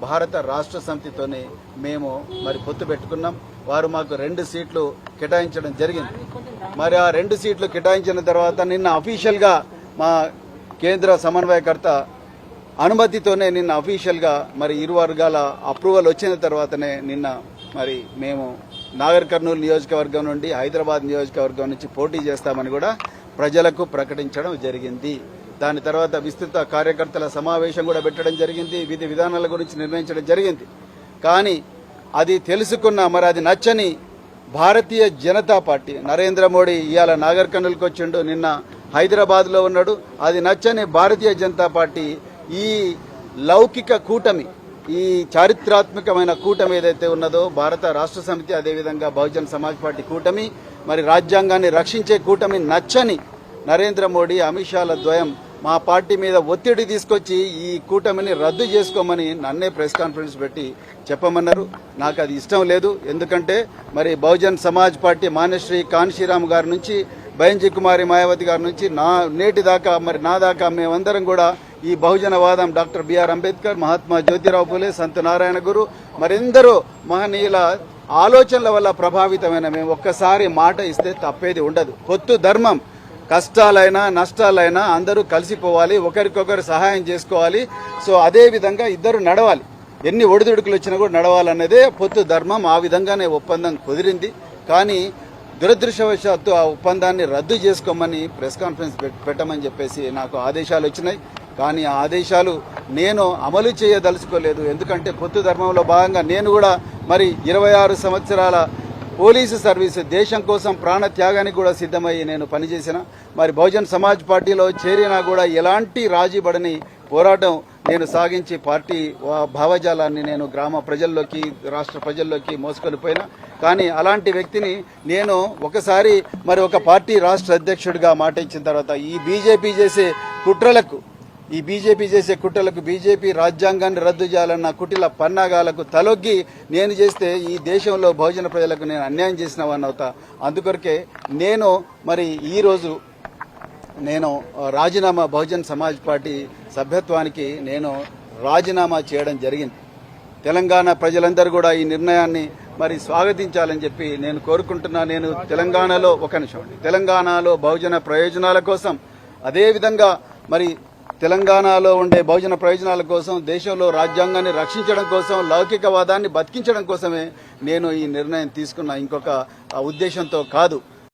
భారత రాష్ట్ర సమితితోనే మేము మరి పొత్తు పెట్టుకున్నాం. వారు మాకు 2 సీట్లు కేటాయించడం జరిగింది. మరి ఆ 2 సీట్లు కేటాయించిన తర్వాత నిన్న అఫీషియల్గా మా కేంద్ర సమన్వయకర్త అనుమతితోనే నిన్న అఫీషియల్గా మరి ఇరు వర్గాల అప్రూవల్ వచ్చిన తర్వాతనే నిన్న మరి మేము నాగర్ కర్నూలు నియోజకవర్గం నుండి హైదరాబాద్ నియోజకవర్గం నుంచి పోటీ చేస్తామని కూడా ప్రజలకు ప్రకటించడం జరిగింది. దాని తర్వాత విస్తృత కార్యకర్తల సమావేశం కూడా పెట్టడం జరిగింది. విధి విధానాల గురించి నిర్ణయించడం జరిగింది. కానీ అది తెలుసుకున్న మరి అది నచ్చని భారతీయ జనతా పార్టీ నరేంద్ర మోడీ ఇవాళ నాగర్ కర్నూలుకి వచ్చిండు, నిన్న హైదరాబాద్లో ఉన్నాడు. అది నచ్చని భారతీయ జనతా పార్టీ ఈ లౌకిక కూటమి, ఈ చారిత్రాత్మకమైన కూటమి ఏదైతే ఉన్నదో భారత రాష్ట్ర సమితి, అదేవిధంగా బహుజన్ సమాజ్ పార్టీ కూటమి, మరి రాజ్యాంగాన్ని రక్షించే కూటమి నచ్చని నరేంద్ర మోడీ అమిత్ షాల ద్వయం మా పార్టీ మీద ఒత్తిడి తీసుకొచ్చి ఈ కూటమిని రద్దు చేసుకోమని నన్నే ప్రెస్ కాన్ఫరెన్స్ పెట్టి చెప్పమన్నారు. నాకు అది ఇష్టం లేదు. ఎందుకంటే మరి బహుజన్ సమాజ్ పార్టీ మాన్యశ్రీ కాన్షీరామ్ గారి నుంచి బైంజీ కుమారి మాయావతి గారి నుంచి నేటి దాకా మరి నా దాకా మేమందరం కూడా ఈ బహుజనవాదం డాక్టర్ బిఆర్ అంబేద్కర్, మహాత్మా జ్యోతిరావు పూలే, సంత్ నారాయణ గురు మరెందరో మహనీయుల ఆలోచనల వల్ల ప్రభావితమైన మేము ఒక్కసారి మాట ఇస్తే తప్పేది ఉండదు. పొత్తు ధర్మం, కష్టాలైనా నష్టాలైనా అందరూ కలిసిపోవాలి, ఒకరికొకరు సహాయం చేసుకోవాలి. సో అదే విధంగా ఇద్దరు నడవాలి, ఎన్ని ఒడిదుడుకులు వచ్చినా కూడా నడవాలన్నదే పొత్తు ధర్మం. ఆ విధంగానే ఒప్పందం కుదిరింది. కానీ దురదృష్టవశాత్తు ఆ ఒప్పందాన్ని రద్దు చేసుకోమని ప్రెస్ కాన్ఫరెన్స్ పెట్టమని చెప్పేసి నాకు ఆదేశాలు వచ్చినాయి. కానీ ఆ ఆదేశాలు నేను అమలు చేయదలుచుకోలేదు. ఎందుకంటే పొత్తు ధర్మంలో భాగంగా నేను కూడా మరి 26 సంవత్సరాల పోలీసు సర్వీసు, దేశం కోసం ప్రాణ త్యాగానికి కూడా సిద్ధమయ్యి నేను పనిచేసిన. మరి బహుజన్ సమాజ్ పార్టీలో చేరినా కూడా ఎలాంటి రాజీపడని పోరాటం నేను సాగించి పార్టీ భావజాలాన్ని నేను గ్రామ ప్రజల్లోకి, రాష్ట్ర ప్రజల్లోకి మోసుకొనిపోయినా. కానీ అలాంటి వ్యక్తిని నేను ఒకసారి మరి ఒక పార్టీ రాష్ట్ర అధ్యక్షుడిగా మాట ఇచ్చిన తర్వాత ఈ బీజేపీ చేసే కుట్రలకు బీజేపీ రాజ్యాంగాన్ని రద్దు చేయాలన్న కుటిల పన్నాగాలకు తలొగ్గి నేను చేస్తే ఈ దేశంలో బహుజన ప్రజలకు నేను అన్యాయం చేసిన వాడిని అవుతా. అందుకొరకే నేను మరి ఈరోజు నేను రాజీనామా, బహుజన్ సమాజ్ పార్టీ సభ్యత్వానికి నేను రాజీనామా చేయడం జరిగింది. తెలంగాణ ప్రజలందరూ కూడా ఈ నిర్ణయాన్ని మరి స్వాగతించాలని చెప్పి నేను కోరుకుంటున్నా. నేను తెలంగాణలో బహుజన ప్రయోజనాల కోసం, అదేవిధంగా మరి తెలంగాణలో ఉండే బహుజన ప్రయోజనాల కోసం, దేశంలో రాజ్యాంగాన్ని రక్షించడం కోసం, లౌకికవాదాన్ని బతికించడం కోసమే నేను ఈ నిర్ణయం తీసుకున్న, ఇంకొక ఉద్దేశంతో కాదు.